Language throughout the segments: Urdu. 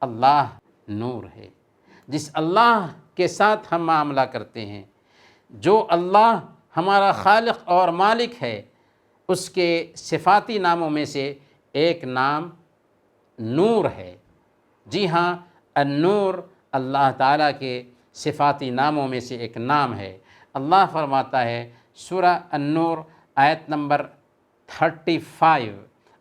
اللہ نور ہے۔ جس اللہ کے ساتھ ہم معاملہ کرتے ہیں، جو اللہ ہمارا خالق اور مالک ہے، اس کے صفاتی ناموں میں سے ایک نام نور ہے۔ جی ہاں، النور اللہ تعالیٰ کے صفاتی ناموں میں سے ایک نام ہے۔ اللہ فرماتا ہے سورہ النور آیت نمبر 35،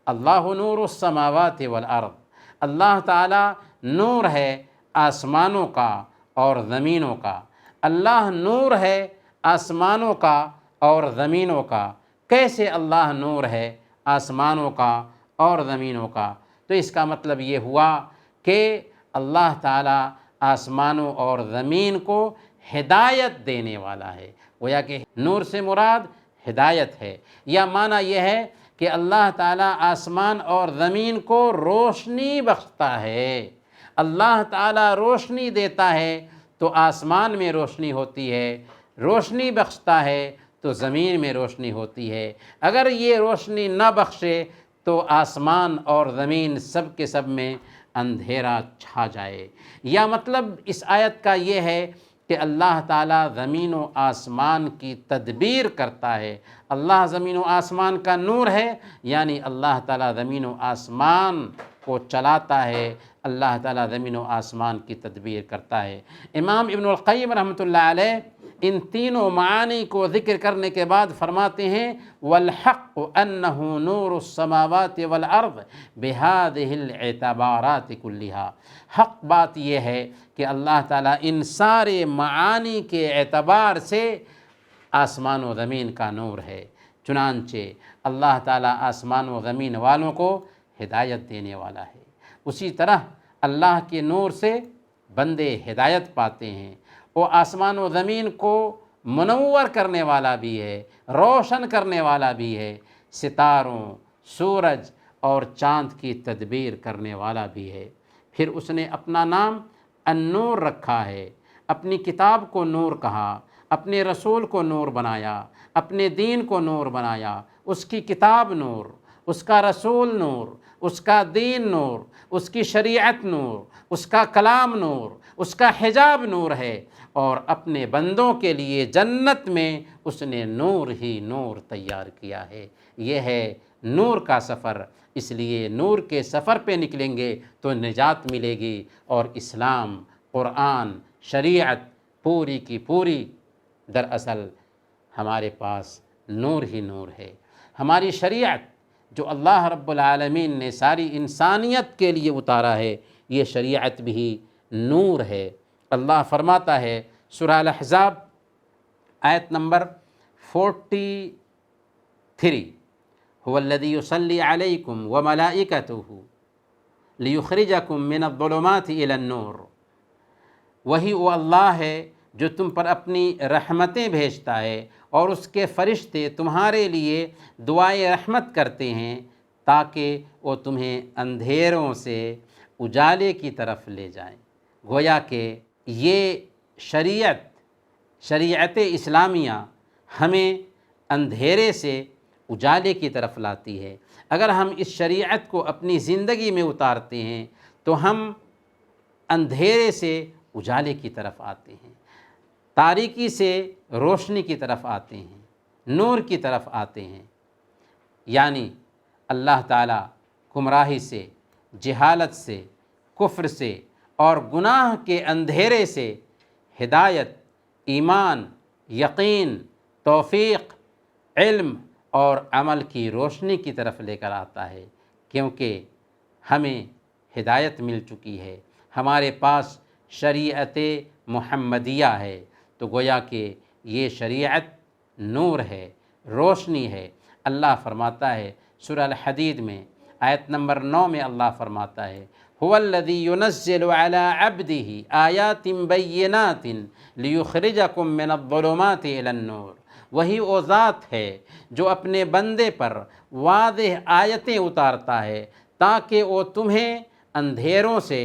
اللہ نور السماوات والارض، اللہ تعالیٰ نور ہے آسمانوں کا اور زمینوں کا۔ اللہ نور ہے آسمانوں کا اور زمینوں کا۔ کیسے اللہ نور ہے آسمانوں کا اور زمینوں کا؟ تو اس کا مطلب یہ ہوا کہ اللہ تعالیٰ آسمانوں اور زمین کو ہدایت دینے والا ہے۔ گویا کہ نور سے مراد ہدایت ہے، یا معنی یہ ہے کہ اللہ تعالیٰ آسمان اور زمین کو روشنی بخشتا ہے۔ اللہ تعالیٰ روشنی دیتا ہے تو آسمان میں روشنی ہوتی ہے، روشنی بخشتا ہے تو زمین میں روشنی ہوتی ہے۔ اگر یہ روشنی نہ بخشے تو آسمان اور زمین سب کے سب میں اندھیرا چھا جائے۔ یا مطلب اس آیت کا یہ ہے کہ اللہ تعالیٰ زمین و آسمان کی تدبیر کرتا ہے۔ اللہ زمین و آسمان کا نور ہے، یعنی اللہ تعالیٰ زمین و آسمان کو چلاتا ہے، اللہ تعالیٰ زمین و آسمان کی تدبیر کرتا ہے۔ امام ابن القیم رحمۃ اللہ علیہ ان تینوں معانی کو ذکر کرنے کے بعد فرماتے ہیں والحق انہ نور السماوات والارض بہذہ الاعتبارات کلھا۔ حق بات یہ ہے کہ اللہ تعالیٰ ان سارے معانی کے اعتبار سے آسمان و زمین کا نور ہے۔ چنانچہ اللہ تعالیٰ آسمان و زمین والوں کو ہدایت دینے والا ہے، اسی طرح اللہ کے نور سے بندے ہدایت پاتے ہیں۔ وہ آسمان و زمین کو منور کرنے والا بھی ہے، روشن کرنے والا بھی ہے، ستاروں، سورج اور چاند کی تدبیر کرنے والا بھی ہے۔ پھر اس نے اپنا نام النور رکھا ہے، اپنی کتاب کو نور کہا، اپنے رسول کو نور بنایا، اپنے دین کو نور بنایا۔ اس کی کتاب نور، اس کا رسول نور، اس کا دین نور، اس کی شریعت نور، اس کا کلام نور، اس کا حجاب نور ہے، اور اپنے بندوں کے لیے جنت میں اس نے نور ہی نور تیار کیا ہے۔ یہ ہے نور کا سفر، اس لیے نور کے سفر پہ نکلیں گے تو نجات ملے گی، اور اسلام، قرآن، شریعت پوری کی پوری دراصل ہمارے پاس نور ہی نور ہے۔ ہماری شریعت جو اللہ رب العالمین نے ساری انسانیت کے لیے اتارا ہے، یہ شریعت بھی نور ہے۔ اللہ فرماتا ہے سورہ الاحزاب آیت نمبر 43، هو الذی یصلی علیکم وملائکتہ لیخرجکم من الظلمات الی النور۔ وہی وہ اللہ ہے جو تم پر اپنی رحمتیں بھیجتا ہے اور اس کے فرشتے تمہارے لیے دعائے رحمت کرتے ہیں تاکہ وہ تمہیں اندھیروں سے اجالے کی طرف لے جائیں۔ گویا کہ یہ شریعت اسلامیہ ہمیں اندھیرے سے اجالے کی طرف لاتی ہے۔ اگر ہم اس شریعت کو اپنی زندگی میں اتارتے ہیں تو ہم اندھیرے سے اجالے کی طرف آتے ہیں، تاریکی سے روشنی کی طرف آتے ہیں، نور کی طرف آتے ہیں۔ یعنی اللہ تعالیٰ گمراہی سے، جہالت سے، کفر سے اور گناہ کے اندھیرے سے ہدایت، ایمان، یقین، توفیق، علم اور عمل کی روشنی کی طرف لے کر آتا ہے، کیونکہ ہمیں ہدایت مل چکی ہے، ہمارے پاس شریعت محمدیہ ہے۔ تو گویا کہ یہ شریعت نور ہے، روشنی ہے۔ اللہ فرماتا ہے سورہ الحدید میں آیت نمبر 9 میں اللہ فرماتا ہے هو الذی ينزل على عبده آیات بینات لیخرجکم من الظلمات الی النور۔ وہی وہ ذات ہے جو اپنے بندے پر واضح آیتیں اتارتا ہے تاکہ وہ تمہیں اندھیروں سے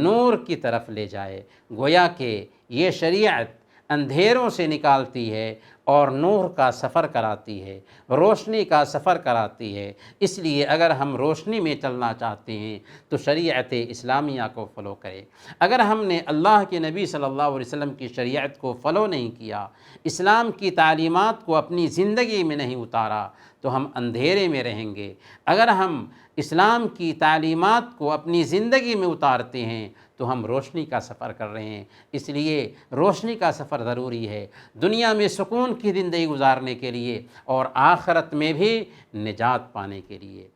نور کی طرف لے جائے۔ گویا کہ یہ شریعت اندھیروں سے نکالتی ہے اور نور کا سفر کراتی ہے، روشنی کا سفر کراتی ہے۔ اس لیے اگر ہم روشنی میں چلنا چاہتے ہیں تو شریعت اسلامیہ کو فالو کریں۔ اگر ہم نے اللہ کے نبی صلی اللہ علیہ وسلم کی شریعت کو فالو نہیں کیا، اسلام کی تعلیمات کو اپنی زندگی میں نہیں اتارا، تو ہم اندھیرے میں رہیں گے۔ اگر ہم اسلام کی تعلیمات کو اپنی زندگی میں اتارتے ہیں تو ہم روشنی کا سفر کر رہے ہیں۔ اس لیے روشنی کا سفر ضروری ہے، دنیا میں سکون کی زندگی گزارنے کے لیے اور آخرت میں بھی نجات پانے کے لیے۔